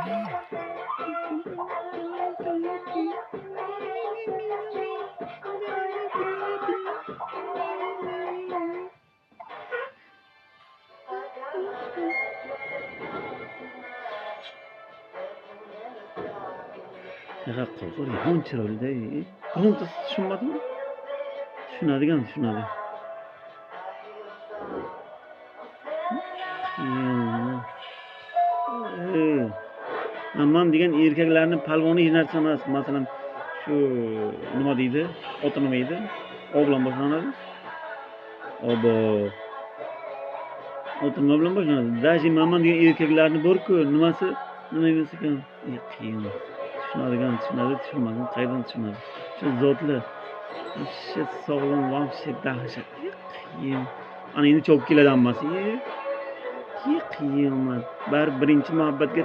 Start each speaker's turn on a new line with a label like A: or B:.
A: Yaqa qilqir yomon chiroyli-da. Birontasi tushunmadimi? Tushunadigan tushunadi. Ammam degan erkaklarni palvoni hech narsa emas. Masalan, shu nima deydi? Oti nima edi? O bilan boshlanadi. Obo. Oti nima bilan boshlanadi? Dashi mamam degan erkaklarni bor-ku, nimasi? Nima emas ekan? Qiyin. Tushunadigan tushunadi, tushunmagan qayerdan tushunadi? Shu zotli. Вообще sog'lom, вообще dahshat. Qiyin. Ana endi chopib keladi ammasi. Qiyomat. Birinchi muhabbatga